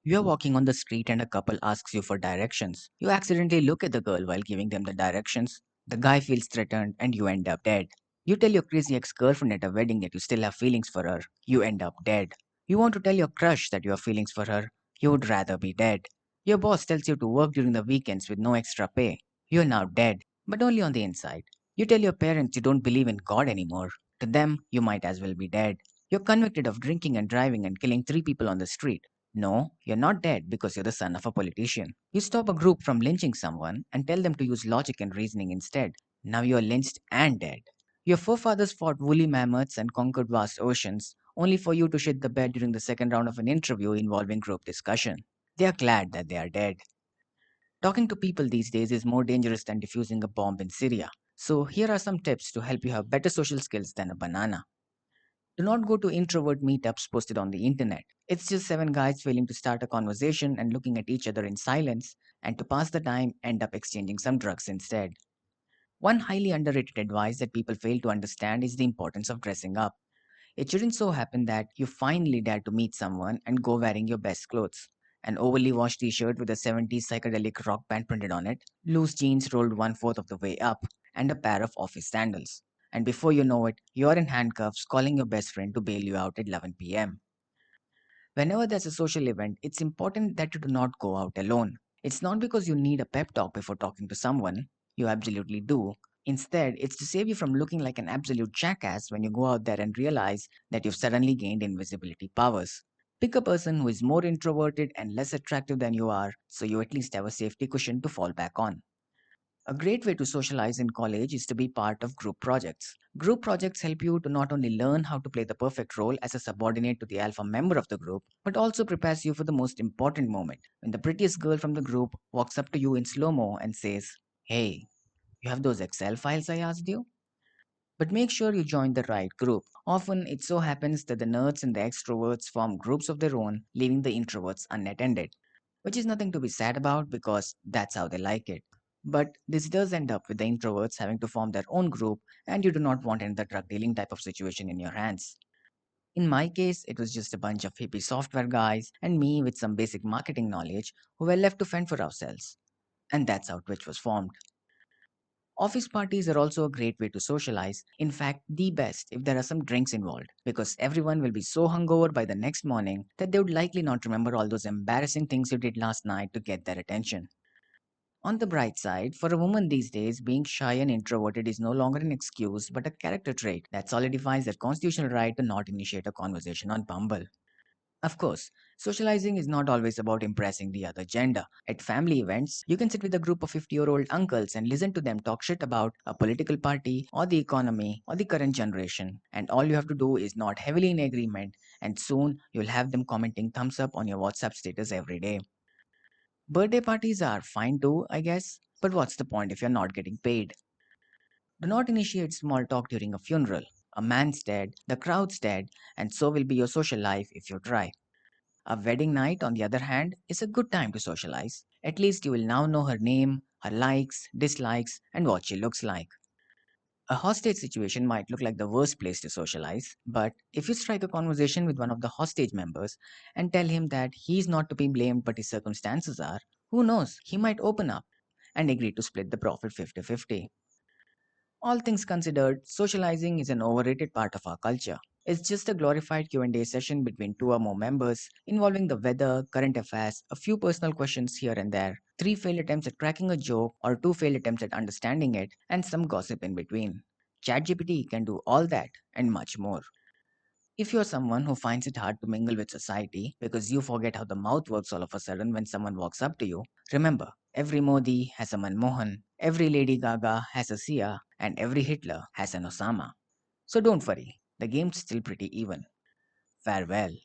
You are walking on the street and a couple asks you for directions. You accidentally look at the girl while giving them the directions. The guy feels threatened and you end up dead. You tell your crazy ex girlfriend at a wedding that you still have feelings for her. You end up dead. You want to tell your crush that you have feelings for her. You would rather be dead. Your boss tells you to work during the weekends with no extra pay. You are now dead, but only on the inside. You tell your parents you don't believe in God anymore. To them, you might as well be dead. You're convicted of drinking and driving and killing three people on the street. No, you're not dead because you're the son of a politician. You stop a group from lynching someone and tell them to use logic and reasoning instead. Now you're lynched and dead. Your forefathers fought woolly mammoths and conquered vast oceans, only for you to shit the bed during the second round of an interview involving group discussion. They are glad that they are dead. Talking to people these days is more dangerous than defusing a bomb in Syria. So here are some tips to help you have better social skills than a banana. Do not go to introvert meetups posted on the internet. It's just seven guys failing to start a conversation and looking at each other in silence, and to pass the time, end up exchanging some drugs instead. One highly underrated advice that people fail to understand is the importance of dressing up. It shouldn't so happen that you finally dare to meet someone and go wearing your best clothes. An overly washed t shirt with a 70s psychedelic rock band printed on it, loose jeans rolled one fourth of the way up, and a pair of office sandals. And before you know it, you're in handcuffs calling your best friend to bail you out at 11 p.m. Whenever there's a social event, it's important that you do not go out alone. It's not because you need a pep talk before talking to someone, you absolutely do. Instead, it's to save you from looking like an absolute jackass when you go out there and realize that you've suddenly gained invisibility powers. Pick a person who is more introverted and less attractive than you are, so you at least have a safety cushion to fall back on. A great way to socialize in college is to be part of group projects. Group projects help you to not only learn how to play the perfect role as a subordinate to the alpha member of the group, but also prepares you for the most important moment when the prettiest girl from the group walks up to you in slow mo and says, "Hey, you have those Excel files I asked you?" But make sure you join the right group. Often it so happens that the nerds and the extroverts form groups of their own, leaving the introverts unattended, which is nothing to be sad about because that's how they like it. But this does end up with the introverts having to form their own group, and you do not want another drug dealing type of situation in your hands. In my case, it was just a bunch of hippie software guys and me with some basic marketing knowledge who were left to fend for ourselves. And that's how Twitch was formed. Office parties are also a great way to socialize. In fact, the best if there are some drinks involved, because everyone will be so hungover by the next morning that they would likely not remember all those embarrassing things you did last night to get their attention. On the bright side, for a woman these days, being shy and introverted is no longer an excuse but a character trait that solidifies their constitutional right to not initiate a conversation on Bumble. Of course, socializing is not always about impressing the other gender. At family events, you can sit with a group of 50-year-old uncles and listen to them talk shit about a political party or the economy or the current generation. And all you have to do is nod heavily in agreement, and soon you'll have them commenting thumbs up on your WhatsApp status every day. Birthday parties are fine too, I guess, but what's the point if you're not getting paid? Do not initiate small talk during a funeral. A man's dead, the crowd's dead, and so will be your social life if you try. A wedding night, on the other hand, is a good time to socialize. At least you will now know her name, her likes, dislikes, and what she looks like. A hostage situation might look like the worst place to socialize, but if you strike a conversation with one of the hostage members and tell him that he's not to be blamed but his circumstances are, who knows, he might open up and agree to split the profit 50-50. All things considered, socializing is an overrated part of our culture. It's just a glorified Q&A session between two or more members involving the weather, current affairs, a few personal questions here and there, three failed attempts at cracking a joke or two failed attempts at understanding it, and some gossip in between. ChatGPT can do all that and much more. If you're someone who finds it hard to mingle with society because you forget how the mouth works all of a sudden when someone walks up to you, remember, every Modi has a Manmohan, every Lady Gaga has a Sia, and every Hitler has an Osama. So don't worry, the game's still pretty even. Farewell.